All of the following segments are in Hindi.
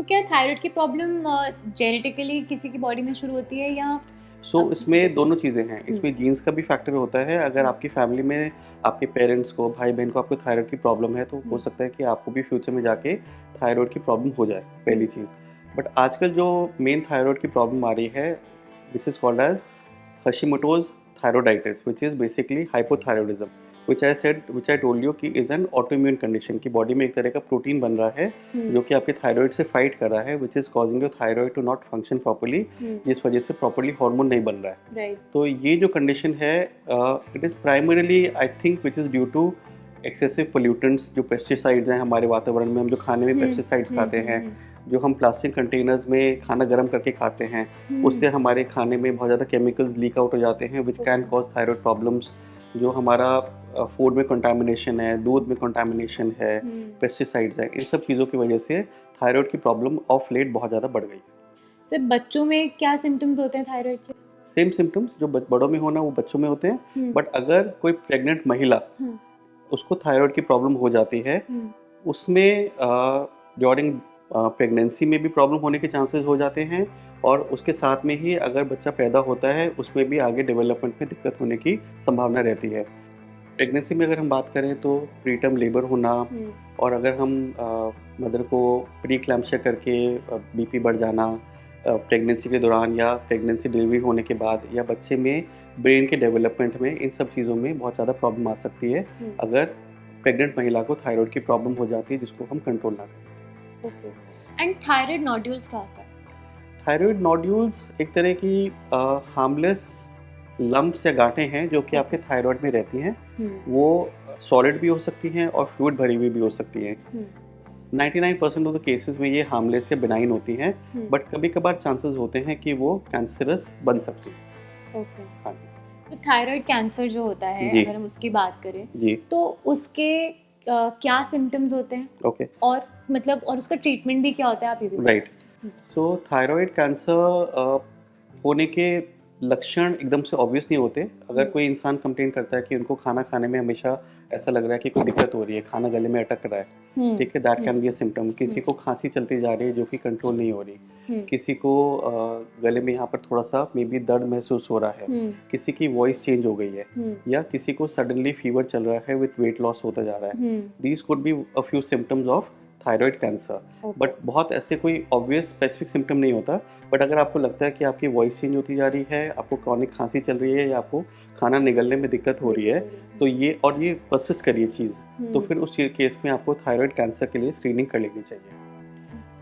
तो क्या थायराइड की प्रॉब्लम जेनेटिकली किसी की बॉडी में शुरू होती है या इसमें दोनों चीज़ें हैं, हुँ, इसमें जीन्स का भी फैक्टर होता है। अगर हुँ, आपकी फैमिली में आपके पेरेंट्स को, भाई-बहन को आपको थायराइड की प्रॉब्लम है, तो हो हुँ, सकता है कि आपको भी फ्यूचर में जाके थायराइड की प्रॉब्लम हो जाए, हुँ, पहली चीज़। बट आजकल जो मेन थायराइड की प्रॉब्लम आ रही है, which is called as Hashimoto's thyroiditis, which is basically hypothyroidism, which I told you कि is an autoimmune condition कि बॉडी में एक तरह का प्रोटीन बन रहा है हुँ, जो कि आपके थायराइड से फाइट कर रहा है, which is causing your thyroid to not function properly, हुँ, जिस वजह से प्रॉपरली हार्मोन नहीं बन रहा है। राइट। तो ये जो कंडीशन है, it is primarily I think which is due to excessive pollutants, जो पेस्टिसाइड्स हैं हमारे वातावरण में, हम जो खाने में हुँ, पेस्टिसाइड्स हुँ, खाते हुँ, हैं, हुँ, जो हम प्लास्टिक कंटेनर्स में खाना गर्म करके खाते हैं, हुँ, उससे हमारे खाने में बहुत ज़्यादा केमिकल्स लीक आउट हो जाते हैं, which can okay, cause thyroid problems. जो हमारा फूड में कंटामिनेशन है, दूध में कंटामिनेशन है, हुँ। पेस्टिसाइड्स हैं, इन सब चीज़ों की वजह से थायराइड की प्रॉब्लम ऑफ लेट बहुत ज़्यादा बढ़ गई है। सिर्फ़ बच्चों में क्या सिम्पटम्स होते हैं थायराइड के? सेम सिम्टम्स जो बड़ों में होना वो बच्चों में होते हैं, हुँ, बट अगर कोई प्रेग्नेंट महिला, हुँ, उसको थायराइड की प्रॉब्लम हो जाती है, हुँ, उसमें ड्यूरिंग प्रेगनेंसी में भी प्रॉब्लम होने के चांसेस हो जाते हैं, और उसके साथ में ही अगर बच्चा पैदा होता है उसमें भी आगे डेवलपमेंट में दिक्कत होने की संभावना रहती है। प्रेगनेंसी में अगर हम बात करें तो प्रीटर्म लेबर होना, हुँ, और अगर हम मदर को प्री क्लैम्पशिया करके बीपी बढ़ जाना प्रेगनेंसी के दौरान, या प्रेगनेंसी डिलीवरी होने के बाद, या बच्चे में ब्रेन के डेवलपमेंट में, इन सब चीज़ों में बहुत ज़्यादा प्रॉब्लम आ सकती है हुँ, अगर प्रेग्नेंट महिला को थायराइड की प्रॉब्लम हो जाती है, जिसको हम कंट्रोल ना करें। ओके। एंड थायराइड नोड्यूल्स क्या होता है? थायराइड नोड्यूल्स एक तरह की हार्मलेस लंप्स या गांठें हैं जो कि ओके, आपके थायराइड में रहती हैं। हुँ, वो सॉलिड भी हो सकती हैं और फ्लूइड भरी हुई भी हो सकती हैं। हुँ, 99% ऑफ द केसेस में ये हार्मलेस या बिनाइन होती हैं, हुँ, बट कभी कभार चांसेस होते हैं कि वो कैंसरस बन सकती हैं। ओके। हाँ जी। तो थायराइड कैंसर जो होता है, जी। अगर हम उसकी बात करें, जी। तो उसके क्या सिम्पटम्स होते हैं? ओके। और मतलब और उसका ट्रीटमेंट भी क्या होता है, आप ये भी बता राइट। दीजिए? हुँ, सो थायराइड कैंसर होने के लक्षण एकदम से ऑब्वियस नहीं होते। अगर हुँ, कोई इंसान कंप्लेन करता है कि उनको खाना खाने में हमेशा ऐसा लग रहा है कि कोई दिक्कत हो रही है, खाना गले में अटक रहा है, हुँ, ठीक है, that hmm, can be a symptom. किसी हुँ, को खांसी चलती जा रही है जो कि कंट्रोल नहीं हो रही, हुँ, किसी को गले में यहाँ पर थोड़ा सा मे बी दर्द महसूस हो रहा है, हुँ, किसी की वॉइस चेंज हो गई है, हुँ, या किसी को सडनली फीवर चल रहा है विथ वेट लॉस होता जा रहा है। Hmm, these could be a few symptoms of thyroid cancer. Okay, but बहुत ऐसे कोई ऑब्वियस स्पेसिफिक सिम्टम नहीं होता। बट अगर आपको लगता है कि आपकी वॉइस चेंज होती जा रही है, आपको क्रॉनिक खांसी चल रही है, या आपको खाना निगलने में दिक्कत हो रही है, दिक्कत हो रही है। तो ये परसिस्ट कर रही है चीज़, तो हुँ, फिर उस केस में आपको थायराइड कैंसर के लिए स्क्रीनिंग कर लेनी चाहिए।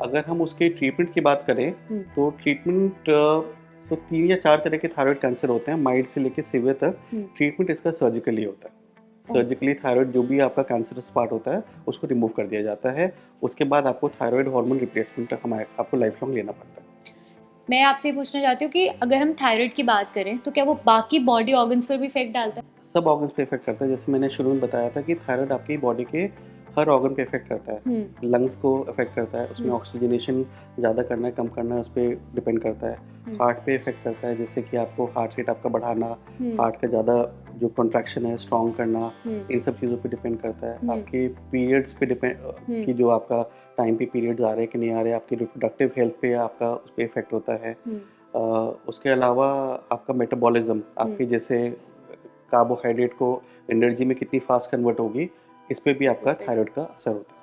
अगर हम उसके ट्रीटमेंट की बात करें, हुँ, तो ट्रीटमेंट 3 या 4 तरह के थायराइड कैंसर होते हैं, माइल्ड से लेके सीवियर तक। हुँ, ट्रीटमेंट इसका सर्जिकली होता है। ओके। सर्जिकली थायराइड जो भी आपका कैंसरस पार्ट होता है, उसको रिमूव कर दिया जाता है। उसके बाद आपको थायराइड हार्मोन रिप्लेसमेंट हमारे आपको लाइफ लॉन्ग लेना पड़ता है। मैं आपसे ये पूछना चाहती हूँ कि अगर हम थायराइड की बात करें, तो क्या वो बाकी बॉडी ऑर्गन्स पर भी इफ़ेक्ट डालता है? सब ऑर्गन्स पे इफेक्ट करता है। जैसे मैंने शुरू में बताया था कि थायराइड आपकी बॉडी के हर ऑर्गन पे इफेक्ट करता है। हुँ, लंग्स को इफेक्ट करता है, उसमें हुँ, ऑक्सीजनेशन ज़्यादा करना है, कम करना है, उस पर डिपेंड करता है। हुँ, हार्ट पे इफेक्ट करता है, जैसे कि आपको हार्ट रेट आपका बढ़ाना, हुँ, हार्ट का ज़्यादा जो कॉन्ट्रैक्शन है स्ट्रॉन्ग करना, हुँ, इन सब चीज़ों पे डिपेंड करता है। हुँ, आपके पीरियड्स पे डिपेंड हुँ, कि जो आपका टाइम पे पीरियड्स आ रहे हैं कि नहीं आ रहे, आपकी रिप्रोडक्टिव हेल्थ पे आपका उस पर इफेक्ट होता है। हुँ, अ, उसके अलावा आपका मेटाबॉलिज्म, हुँ, आपकी जैसे कार्बोहाइड्रेट को एनर्जी में कितनी फास्ट कन्वर्ट होगी, इस पे भी इस आपका पे थायराइड का असर होता है।